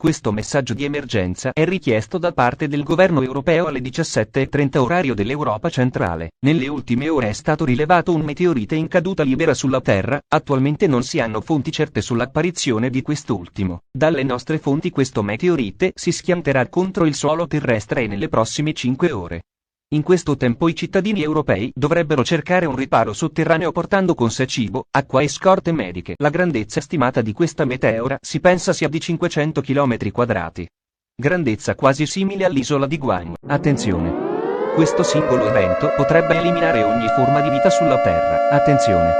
Questo messaggio di emergenza è richiesto da parte del governo europeo alle 17:30 orario dell'Europa centrale. Nelle ultime ore è stato rilevato un meteorite in caduta libera sulla Terra, attualmente non si hanno fonti certe sull'apparizione di quest'ultimo. Dalle nostre fonti questo meteorite si schianterà contro il suolo terrestre nelle prossime 5 ore. In questo tempo i cittadini europei dovrebbero cercare un riparo sotterraneo portando con sé cibo, acqua e scorte mediche. La grandezza stimata di questa meteora si pensa sia di 500 km². Grandezza quasi simile all'isola di Guam. Attenzione! Questo singolo evento potrebbe eliminare ogni forma di vita sulla Terra. Attenzione!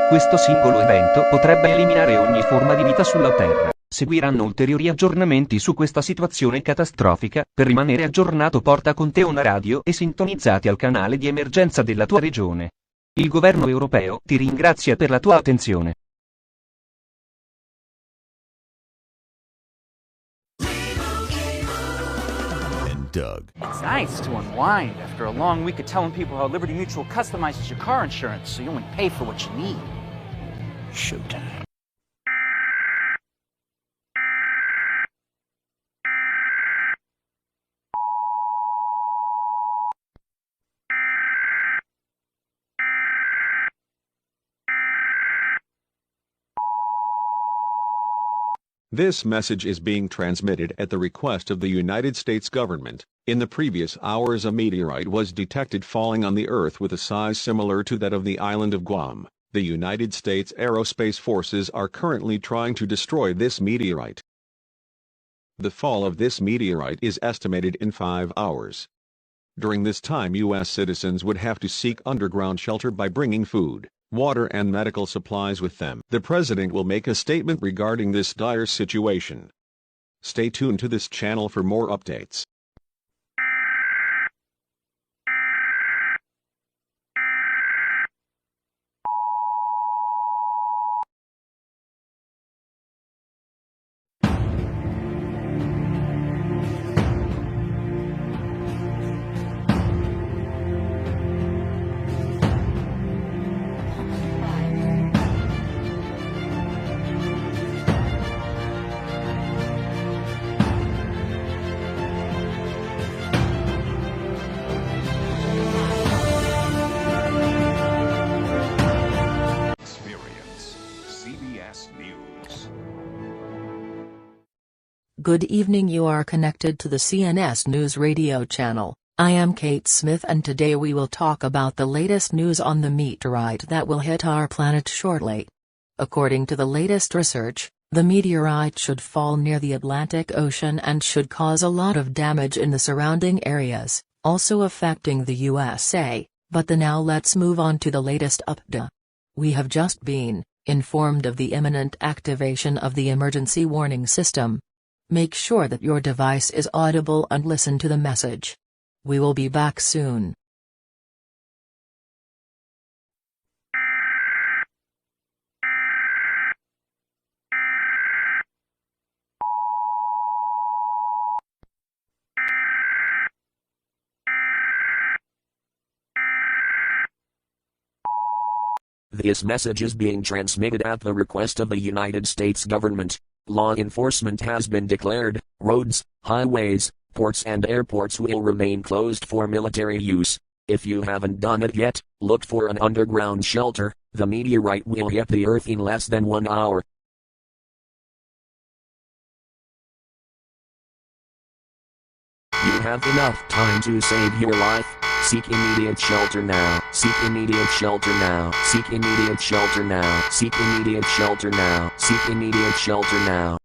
Questo singolo evento potrebbe eliminare ogni forma di vita sulla Terra. Seguiranno ulteriori aggiornamenti su questa situazione catastrofica. Per rimanere aggiornato porta con te una radio e sintonizzati al canale di emergenza della tua regione. Il governo europeo ti ringrazia per la tua attenzione. Doug. It's nice to unwind after a long week of telling people how Liberty Mutual customizes your car insurance so you only pay for what you need. Showtime. This message is being transmitted at the request of the United States government. In the previous hours, a meteorite was detected falling on the Earth with a size similar to that of the island of Guam. The United States Aerospace Forces are currently trying to destroy this meteorite. The fall of this meteorite is estimated in 5 hours. During this time, U.S. citizens would have to seek underground shelter by bringing food, water and medical supplies with them. The president will make a statement regarding this dire situation. Stay tuned to this channel for more updates. Good evening, you are connected to the CNS News Radio channel. I am Kate Smith and today we will talk about the latest news on the meteorite that will hit our planet shortly. According to the latest research, the meteorite should fall near the Atlantic Ocean and should cause a lot of damage in the surrounding areas, also affecting the USA. But now let's move on to the latest update. We have just been informed of the imminent activation of the emergency warning system. Make sure that your device is audible and listen to the message. We will be back soon. This message is being transmitted at the request of the United States government. Law enforcement has been declared. Roads, highways, ports and airports will remain closed for military use. If you haven't done it yet, look for an underground shelter. The meteorite will hit the Earth in less than 1 hour. You have enough time to save your life. Seek immediate shelter now. Seek immediate shelter now. Seek immediate shelter now. Seek immediate shelter now. Seek immediate shelter now.